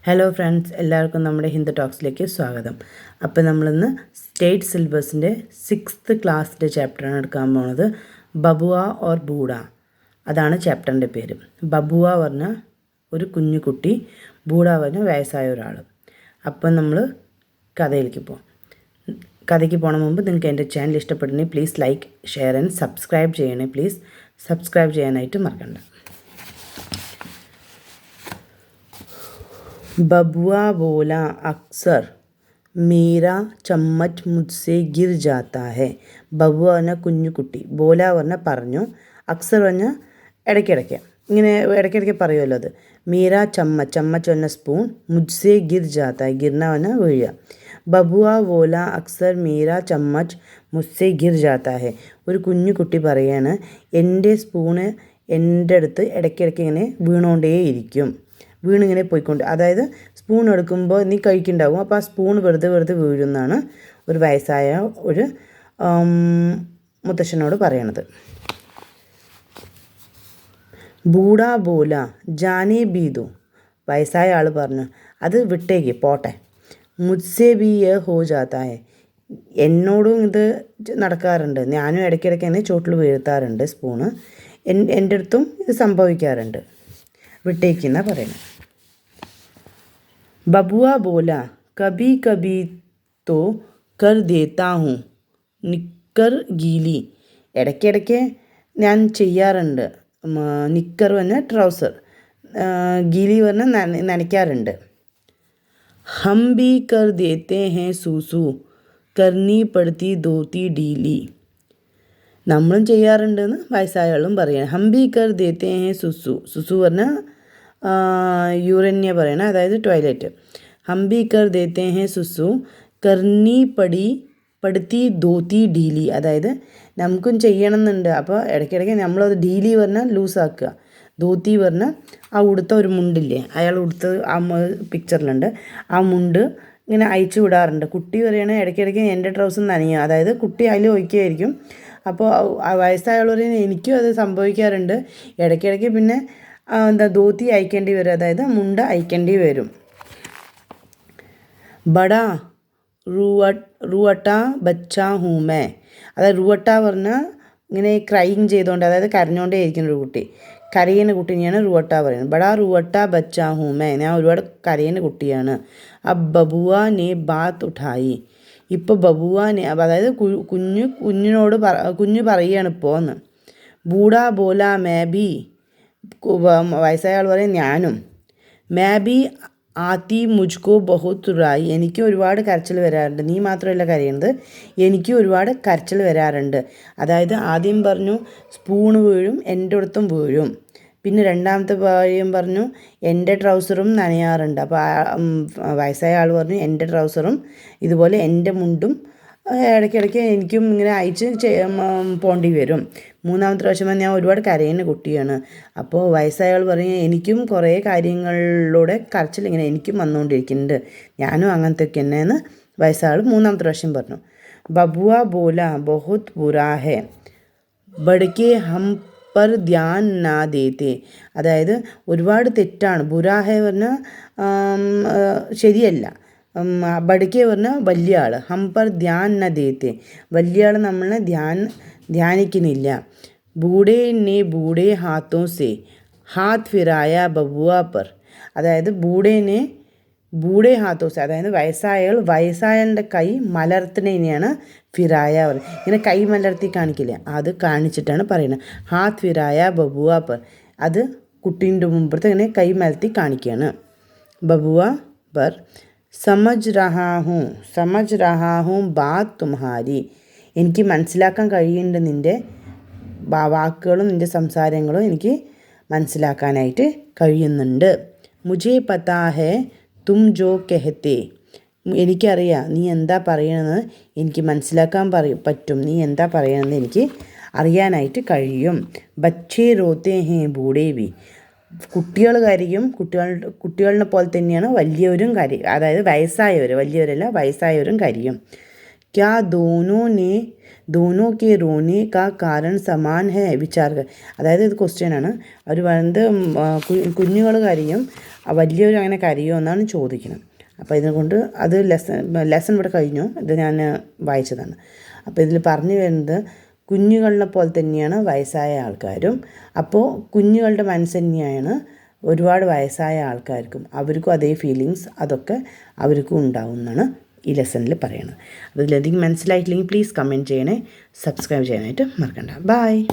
Hello friends, എല്ലാവർക്കും നമ്മുടെ ഹിന്ദു ടോക്സിലേക്ക് സ്വാഗതം. അപ്പോൾ നമ്മളിന്ന് സ്റ്റേറ്റ് സിലബസിൻ്റെ 6th ക്ലാസ്സിൻ്റെ ചാപ്റ്ററാണ് എടുക്കാൻ പോകുന്നത്. ബബുവ ഓർ ബൂഡ, അതാണ് ചാപ്റ്ററിൻ്റെ പേര്. ബബുവ പറഞ്ഞ ഒരു കുഞ്ഞു കുട്ടി, ബൂഡ പറഞ്ഞ വയസ്സായ ഒരാൾ. അപ്പം നമ്മൾ കഥയിലേക്ക് പോകാം. കഥയ്ക്ക് പോകണ മുമ്പ് നിങ്ങൾക്ക് എൻ്റെ ചാനൽ ഇഷ്ടപ്പെടുന്നെങ്കിൽ please like, share and subscribe ചെയ്യണേ. പ്ലീസ് സബ്സ്ക്രൈബ് ചെയ്യാനായിട്ട് മറക്കണ്ട. बबुआ बोला, अक्सर मेरा चम्मच मुझसे गिर जाता है. ബബുവ പറഞ്ഞ കുഞ്ഞുകുട്ടി, ബോല പറഞ്ഞ പറഞ്ഞു, അക്സർ പറഞ്ഞ ഇടയ്ക്കിടയ്ക്ക്, ഇങ്ങനെ ഇടയ്ക്കിടയ്ക്ക് പറയുമല്ലോ അത്. മീര ചമ്മച്ച്, ചമ്മച്ച് പറഞ്ഞ സ്പൂൺ, മുജ്സെ ഗിർ ജാത്ത, ഗിർന പറഞ്ഞ വീഴുക. ബബുവ ബോല, അക്സർ മീര ചമ്മച്ച് മുസ്സെ ഗിർ ജാത്ത ഹെ. ഒരു കുഞ്ഞുകുട്ടി പറയാണ്, എൻ്റെ സ്പൂണ് എൻ്റെ അടുത്ത് ഇടയ്ക്കിടയ്ക്ക് ഇങ്ങനെ വീണുകൊണ്ടേയിരിക്കും. വീണിങ്ങനെ പോയിക്കൊണ്ട്, അതായത് സ്പൂൺ എടുക്കുമ്പോൾ നീ കഴിക്കുന്നുണ്ടാവും, അപ്പോൾ ആ സ്പൂൺ വെറുതെ വീഴുമെന്നാണ് ഒരു വയസ്സായ ഒരു മുത്തശ്ശനോട് പറയണത്. ബൂഡ ബോല ജാനേ ബീദു, വയസ്സായ ആൾ പറഞ്ഞു, അത് വിട്ടേക്ക് പോട്ടെ. മുജ്സെ ബി യേ ഹോ ജാത്താ ഹെ, എന്നോടും ഇത് നടക്കാറുണ്ട്, ഞാനും ഇടയ്ക്കിടയ്ക്ക് തന്നെ ചോട്ടിൽ വീഴ്ത്താറുണ്ട് സ്പൂണ്, എൻ്റെ അടുത്തും ഇത് സംഭവിക്കാറുണ്ട്, വിട്ടേക്കെന്നാണ് പറയുന്നത്. बबुआ बोला, कभी कभी तो कर देता हूँ നിക്കർ ഗീലി, ഇടയ്ക്കിടയ്ക്ക് ഞാൻ ചെയ്യാറുണ്ട്. നിക്കർ പറഞ്ഞാൽ ട്രൗസർ, ഗീലി പറഞ്ഞാൽ നനയ്ക്കാറുണ്ട്. ഹം ബി കർ ദേത്തെ ഹേ സൂസു, കർണി പടുത്തി ധോത്തി ഡീലി, നമ്മളും ചെയ്യാറുണ്ടെന്ന് വയസ്സായാലും പറയണം. ഹം ബി കർ ദേത്തെ ഹേ സുസു, സുസു പറഞ്ഞാൽ യൂറിനെ പറയണം, അതായത് ടോയ്ലറ്റ്. ഹംബി കർ ദേത്തെ ഹേ സുസു, കർണി പടുത്തി ധോത്തി ഡീലി, അതായത് നമുക്കും ചെയ്യണമെന്നുണ്ട്, അപ്പോൾ ഇടയ്ക്കിടയ്ക്ക് നമ്മളത് ഡീലി പറഞ്ഞാൽ ലൂസാക്കുക, ധോത്തി പറഞ്ഞാൽ ആ ഉടുത്ത ഒരു മുണ്ടില്ലേ, അയാൾ ഉടുത്ത ആ പിക്ചറിലുണ്ട്, ആ മുണ്ട് ഇങ്ങനെ അയച്ചു വിടാറുണ്ട്. കുട്ടി പറയുകയാണെങ്കിൽ ഇടയ്ക്കിടയ്ക്ക് എൻ്റെ ട്രൗസർ നനയുക, അതായത് കുട്ടി അതിൽ ഒഴിക്കുകയായിരിക്കും. അപ്പോൾ വയസ്സായവൾ പറയുന്നത് എനിക്കും അത് സംഭവിക്കാറുണ്ട് ഇടയ്ക്കിടയ്ക്ക്. പിന്നെ ധോത്തി അയക്കേണ്ടി വരും, അതായത് മുണ്ട അയക്കേണ്ടി വരും. ബടാ റുവട്ട ബച്ചാ ഹൂമേ, അതായത് റുവട്ട പറഞ്ഞാൽ ഇങ്ങനെ ക്രൈങ് ചെയ്തുകൊണ്ട്, അതായത് കരഞ്ഞുകൊണ്ടേ ഇരിക്കുന്ന ഒരു കുട്ടി, കരയുന്ന കുട്ടീനെയാണ് റുവട്ട പറയുന്നത്. ബടാ റുവട്ട ബച്ചാ ഹൂമേ, ഞാൻ ഒരുപാട് കരയുന്ന കുട്ടിയാണ്. അബ് ബബുവ നെ ബാത്ത് ഉഠായി, ഇപ്പോൾ ബബുവനെ, അതായത് കുഞ്ഞിനോട് കുഞ്ഞ് പറയുകയാണ് ഇപ്പോൾ എന്ന്. ബൂഡാ ബോല മേ ബി, വയസ്സായ ആൾ പറയും ഞാനും. മേ ബി ആത്തി മുജ്കോ ബഹുത് റുആയി, എനിക്കും ഒരുപാട് കരച്ചിൽ വരാറുണ്ട്, നീ മാത്രമല്ല കരയുന്നത്, എനിക്കും ഒരുപാട് കരച്ചിൽ വരാറുണ്ട്. അതായത് ആദ്യം പറഞ്ഞു സ്പൂണ് വീഴും, എൻ്റെ അടുത്തും വീഴും. പിന്നെ രണ്ടാമത്തെ കാര്യം പറഞ്ഞു എൻ്റെ ട്രൗസറും നനയാറുണ്ട്. അപ്പോൾ വയസ്സായ ആൾ പറഞ്ഞു എൻ്റെ ട്രൗസറും ഇതുപോലെ എൻ്റെ മുണ്ടും ഇടയ്ക്കിടയ്ക്ക് എനിക്കും ഇങ്ങനെ അയച്ച് പോകേണ്ടി വരും. മൂന്നാമത്തെ പ്രാവശ്യം ഞാൻ ഒരുപാട് കരയുന്ന കുട്ടിയാണ്. അപ്പോൾ വയസ്സായ ആൾ പറയും എനിക്കും കുറേ കാര്യങ്ങളിലൂടെ കരച്ചിൽ ഇങ്ങനെ എനിക്കും വന്നുകൊണ്ടിരിക്കുന്നുണ്ട്, ഞാനും അങ്ങനത്തെ ഒക്കെ തന്നെയെന്ന് വയസ്സായ ആൾ മൂന്നാമത്തെ പ്രാവശ്യം പറഞ്ഞു. ബബുവ ബോല ബഹുത് ബുറാ ഹെ, ബഡ്കെ ഹം പർ ധ്യാൻ നാ ദേത്തെ, അതായത് ഒരുപാട് തെറ്റാണ്. ബുറാഹെ പറഞ്ഞാൽ ശരിയല്ല, ബഡ്കെ പറഞ്ഞാൽ വലിയ ആൾ, ഹം പർ ധ്യാൻ ന ദേത്തെ, വലിയ ആൾ നമ്മളെ ധ്യാനിക്കുന്നില്ല. ബൂഡേ നെ ബൂഡേ ഹാത്തോ സെ ഹാത്ത് ഫിറായ ബബുവ പർ, അതായത് ബൂഡേ ഹാത്തോസ്, അതായത് വയസ്സായവളുടെ കൈ മലർത്തുന്നതിനെയാണ് ഫിറായ പറയുന്നത്. ഇങ്ങനെ കൈ മലർത്തി കാണിക്കില്ല, അത് കാണിച്ചിട്ടാണ് പറയുന്നത്. ഹാത്ത് ഫിറായ ബബുവ പർ, അത് കുട്ടീൻ്റെ മുമ്പത്തെ ഇങ്ങനെ കൈ മലർത്തി കാണിക്കുകയാണ്. ബബുവ പർ സമജ് രഹാ ഹൂം ബാത് തുമ്ഹാരി, എനിക്ക് മനസ്സിലാക്കാൻ കഴിയുന്നുണ്ട്, നിൻ്റെ വാക്കുകളും നിൻ്റെ സംസാരങ്ങളും എനിക്ക് മനസ്സിലാക്കാനായിട്ട് കഴിയുന്നുണ്ട്. മുझे പതാ ഹേ തും ജോ കെഹത്തെ, എനിക്കറിയാം നീ എന്താ പറയണമെന്ന് എനിക്ക് മനസ്സിലാക്കാൻ പറ്റും, നീ എന്താ പറയണമെന്ന് എനിക്ക് അറിയാനായിട്ട് കഴിയും. ബച്ചേ റോത്തെ ഹേ ബൂഡേ ബി, കുട്ടികൾ കരയും, കുട്ടികളിനെ പോലെ തന്നെയാണ് വലിയവരും കരയും, അതായത് വലിയവരല്ല വയസ്സായവരും കരയും. क्या दोनों के रोने का कारण समान है विचार कर. അതായത് ഇത് ക്വസ്റ്റ്യൻ ആണ്. അവർ പറയുന്നത് കുഞ്ഞുങ്ങൾ കരയും വലിയവർ അങ്ങനെ കരയുമോ എന്നാണ് ചോദിക്കുന്നത്. അപ്പോൾ ഇതിനെക്കൊണ്ട് അത് ലെസൺ ഇവിടെ കഴിഞ്ഞു. ഇത് ഞാൻ വായിച്ചതാണ്. അപ്പോൾ ഇതിൽ പറഞ്ഞു വരുന്നത് കുഞ്ഞുങ്ങളെ പോലെ തന്നെയാണ് വയസ്സായ ആൾക്കാരും. അപ്പോൾ കുഞ്ഞുങ്ങളുടെ മനസ്സ് തന്നെയാണ് ഒരുപാട് വയസ്സായ ആൾക്കാർക്കും. അവർക്കും അതേ ഫീലിങ്സ് അതൊക്കെ അവർക്കും ഉണ്ടാവും എന്നാണ് ഈ ലെസണിൽ പറയുന്നത്. അപ്പോൾ ഇതിലെന്തെങ്കിലും മനസ്സിലായിട്ടില്ലെങ്കിൽ പ്ലീസ് കമൻറ്റ് ചെയ്യണേ. സബ്സ്ക്രൈബ് ചെയ്യാനായിട്ട് മറക്കണ്ട. ബൈ.